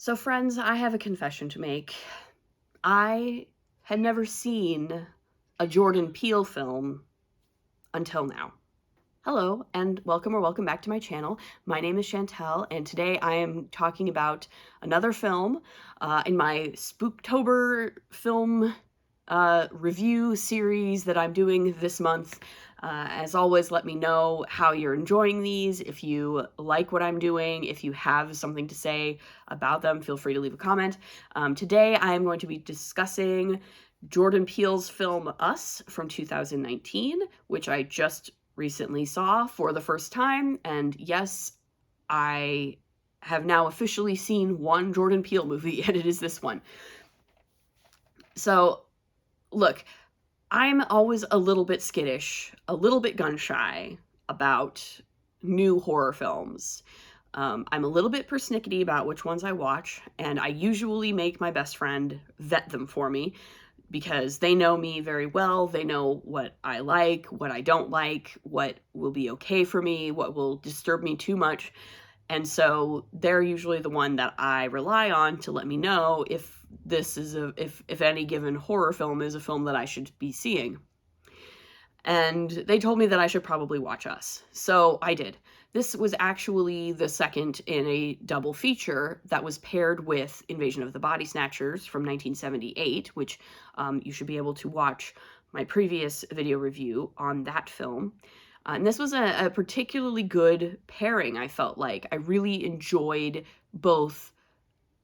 So friends, I have a confession to make. I had never seen a Jordan Peele film until now. Hello, and welcome back to my channel. My name is Chantel, and today I am talking about another film in my Spooktober film review series that I'm doing this month. As always, let me know how you're enjoying these. If you like what I'm doing, if you have something to say about them, feel free to leave a comment. Today I am going to be discussing Jordan Peele's film Us from 2019, which I just recently saw for the first time. And yes, I have now officially seen one Jordan Peele movie, and it is this one. So, look, I'm always a little bit skittish, a little bit gun-shy about new horror films. I'm a little bit persnickety about which ones I watch, and I usually make my best friend vet them for me because they know me very well. They know what I like, what I don't like, what will be okay for me, what will disturb me too much. And so they're usually the one that I rely on to let me know if this is if any given horror film is a film that I should be seeing. And they told me that I should probably watch Us. So I did. This was actually the second in a double feature that was paired with Invasion of the Body Snatchers from 1978, which you should be able to watch my previous video review on that film. And this was a particularly good pairing, I felt like. I really enjoyed both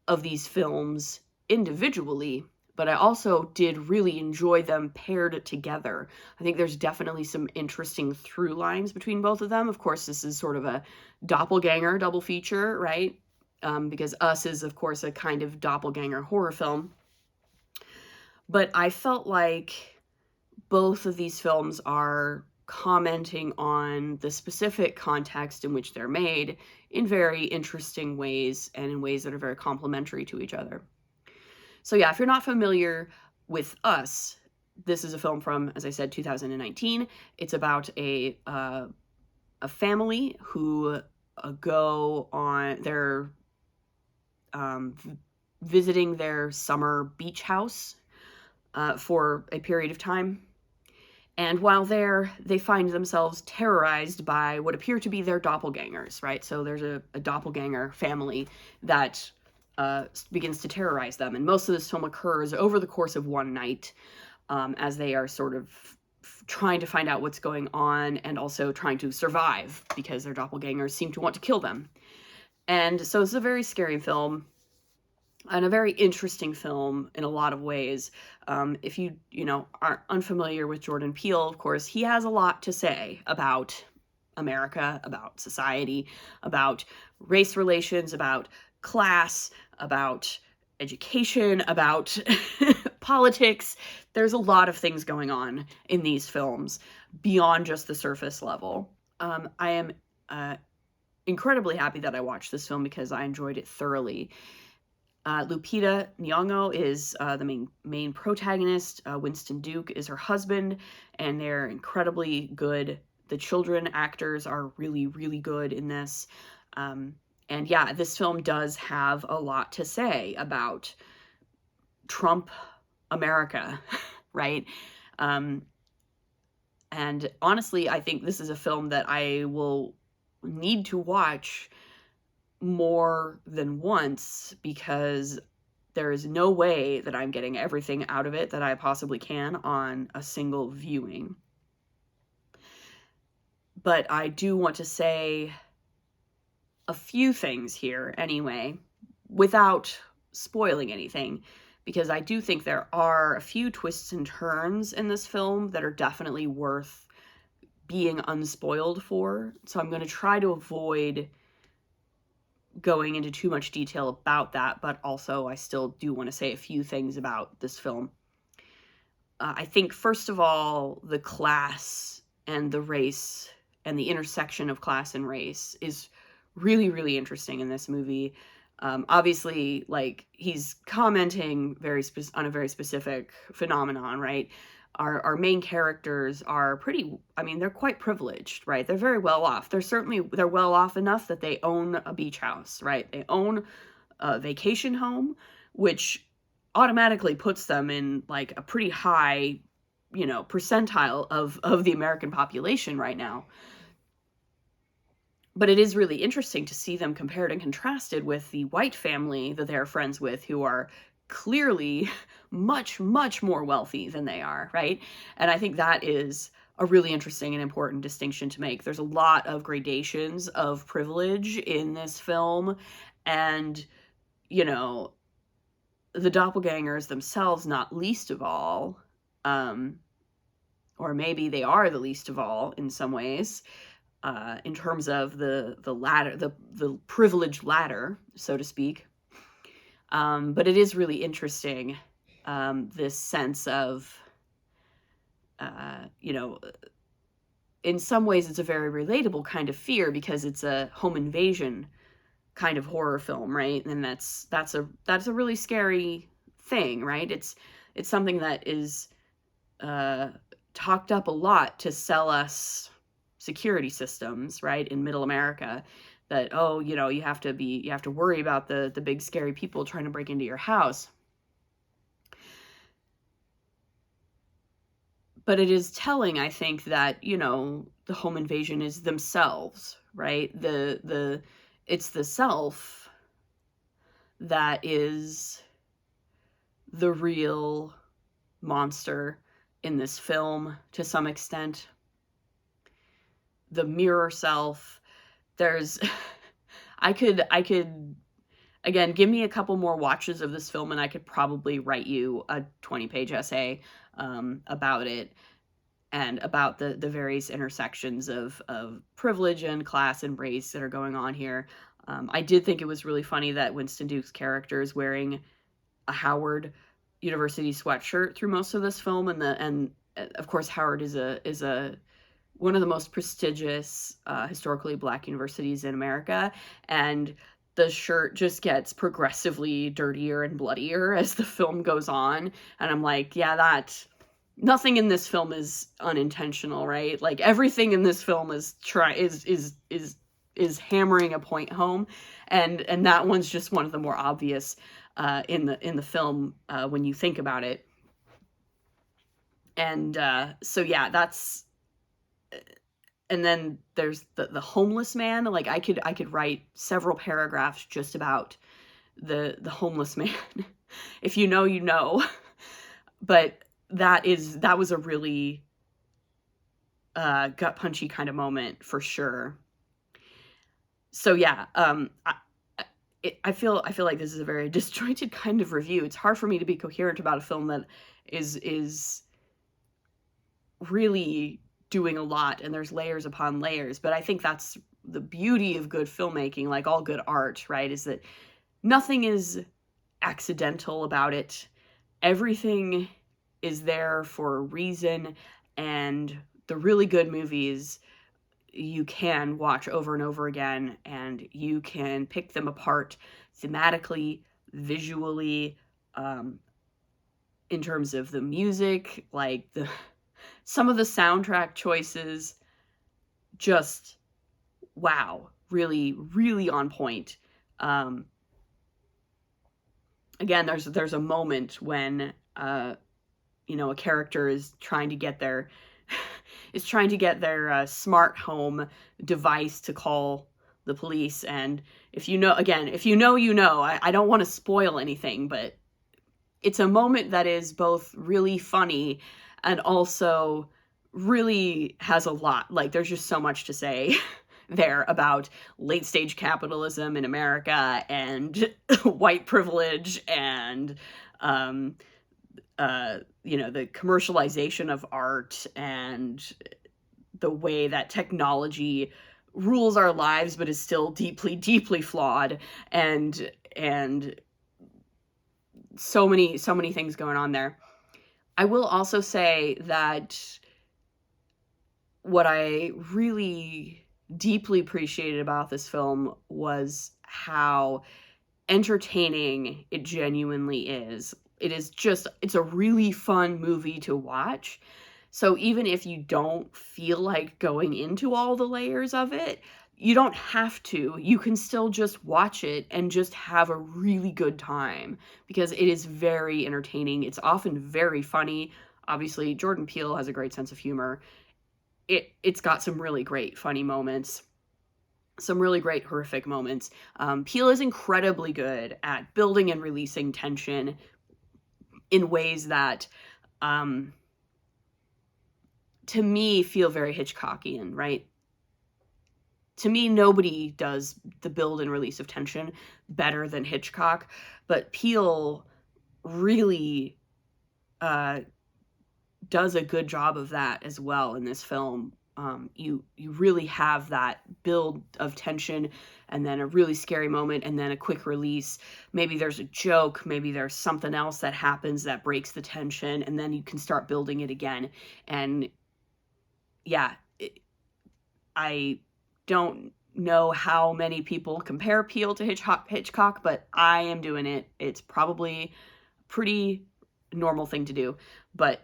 of these films individually, but I also did really enjoy them paired together. I think there's definitely some interesting through lines between both of them. Of course, this is sort of a doppelganger double feature, right? Because Us is, of course, a kind of doppelganger horror film. But I felt like both of these films are commenting on the specific context in which they're made in very interesting ways and in ways that are very complementary to each other. So yeah, if you're not familiar with Us, this is a film from, as I said, 2019. It's about a family who go on, they're visiting their summer beach house for a period of time. And while there, they find themselves terrorized by what appear to be their doppelgangers, right? So there's a doppelganger family that begins to terrorize them. And most of this film occurs over the course of one night as they are sort of trying to find out what's going on and also trying to survive because their doppelgangers seem to want to kill them. And so it's a very scary film and a very interesting film in a lot of ways. If you aren't unfamiliar with Jordan Peele, of course, he has a lot to say about America, about society, about race relations, about class, about education, about politics. There's a lot of things going on in these films beyond just the surface level. I am incredibly happy that I watched this film because I enjoyed it thoroughly. Lupita Nyong'o is the main protagonist. Winston Duke is her husband, and they're incredibly good. The children actors are really, really good in this. And yeah, this film does have a lot to say about Trump America, right? And honestly, I think this is a film that I will need to watch more than once because there is no way that I'm getting everything out of it that I possibly can on a single viewing. But I do want to say a few things here anyway, without spoiling anything, because I do think there are a few twists and turns in this film that are definitely worth being unspoiled for. So I'm going to try to avoid going into too much detail about that, but also I still do want to say a few things about this film. I think, first of all, the class and the race and the intersection of class and race is really, really interesting in this movie. Obviously, like, he's commenting on a very specific phenomenon, right? Our main characters are they're quite privileged, right? They're very well off. They're well off enough that they own a beach house, right? They own vacation home, which automatically puts them in like a pretty high, percentile of the American population right now. But it is really interesting to see them compared and contrasted with the white family that they're friends with, who are clearly much, much more wealthy than they are, right? And I think that is a really interesting and important distinction to make. There's a lot of gradations of privilege in this film, and, the doppelgangers themselves, not least of all, or maybe they are the least of all in some ways, in terms of the ladder, the privileged ladder, so to speak. But it is really interesting, this sense of, in some ways it's a very relatable kind of fear, because it's a home invasion kind of horror film, right? And that's a really scary thing, right? It's something that is talked up a lot to sell us security systems, right, in middle America, that, oh, you have to worry about the big scary people trying to break into your house. But it is telling, I think, that, the home invasion is themselves, right? It's the self that is the real monster in this film, to some extent. The mirror self. There's I could again, give me a couple more watches of this film and I could probably write you a 20-page essay about it, and about the various intersections of privilege and class and race that are going on here. I did think it was really funny that Winston Duke's character is wearing a Howard University sweatshirt through most of this film, and of course Howard is a one of the most prestigious historically Black universities in America, and the shirt just gets progressively dirtier and bloodier as the film goes on, and I'm like, yeah, nothing in this film is unintentional, right? Like, everything in this film is hammering a point home, and that one's just one of the more obvious in the film when you think about it. And so yeah, that's. And then there's the homeless man. Like, I could write several paragraphs just about the homeless man. If you know, you know. But that was a really gut punchy kind of moment for sure. So yeah, I feel like this is a very disjointed kind of review. It's hard for me to be coherent about a film that is really doing a lot, and there's layers upon layers. But I think that's the beauty of good filmmaking, like all good art, right? Is that nothing is accidental about it. Everything is there for a reason, and the really good movies you can watch over and over again, and you can pick them apart thematically, visually, in terms of the music, like some of the soundtrack choices, just wow, really, really on point. Again, there's a moment when a character is trying to get their smart home device to call the police, and if you know, I don't want to spoil anything, but it's a moment that is both really funny and also really has a lot. Like, there's just so much to say there about late stage capitalism in America, and white privilege, and the commercialization of art, and the way that technology rules our lives but is still deeply, deeply flawed, and so many things going on there. I will also say that what I really deeply appreciated about this film was how entertaining it genuinely is. It's a really fun movie to watch. So even if you don't feel like going into all the layers of it, you don't have to. You can still just watch it and just have a really good time because it is very entertaining. It's often very funny. Obviously, Jordan Peele has a great sense of humor. It's got some really great funny moments, some really great horrific moments. Peele is incredibly good at building and releasing tension in ways that, um, to me, feel very Hitchcockian, right? To me, nobody does the build and release of tension better than Hitchcock, but Peele really uh, does a good job of that as well in this film. You really have that build of tension, and then a really scary moment, and then a quick release. Maybe there's a joke, maybe there's something else that happens that breaks the tension, and then you can start building it again. And yeah, I don't know how many people compare Peele to Hitchcock, but I am doing it. It's probably a pretty normal thing to do, but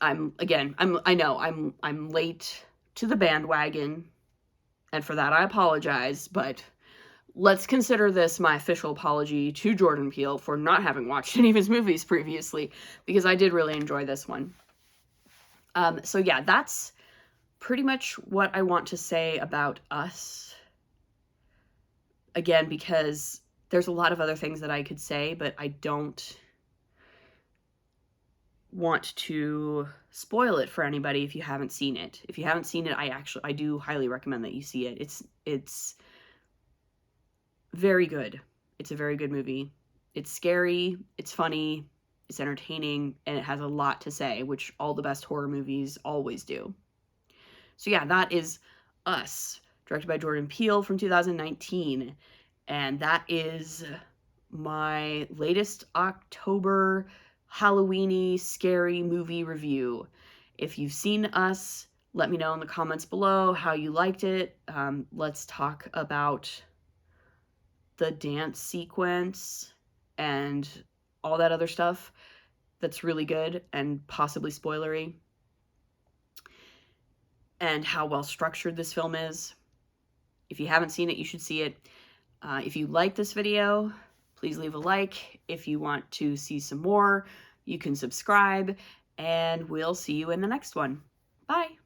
I know I'm late to the bandwagon, and for that I apologize, but let's consider this my official apology to Jordan Peele for not having watched any of his movies previously, because I did really enjoy this one. So yeah, that's pretty much what I want to say about Us. Again, because there's a lot of other things that I could say, but I don't want to spoil it for anybody if you haven't seen it. If you haven't seen it, I do highly recommend that you see it. It's very good. It's a very good movie. It's scary, it's funny, it's entertaining, and it has a lot to say, which all the best horror movies always do. So yeah, that is Us, directed by Jordan Peele from 2019. And that is my latest October Halloweeny scary movie review. If you've seen Us, let me know in the comments below how you liked it. Let's talk about the dance sequence and all that other stuff that's really good and possibly spoilery, and how well structured this film is. If you haven't seen it, you should see it. If you like this video, please leave a like. If you want to see some more, you can subscribe, and we'll see you in the next one. Bye.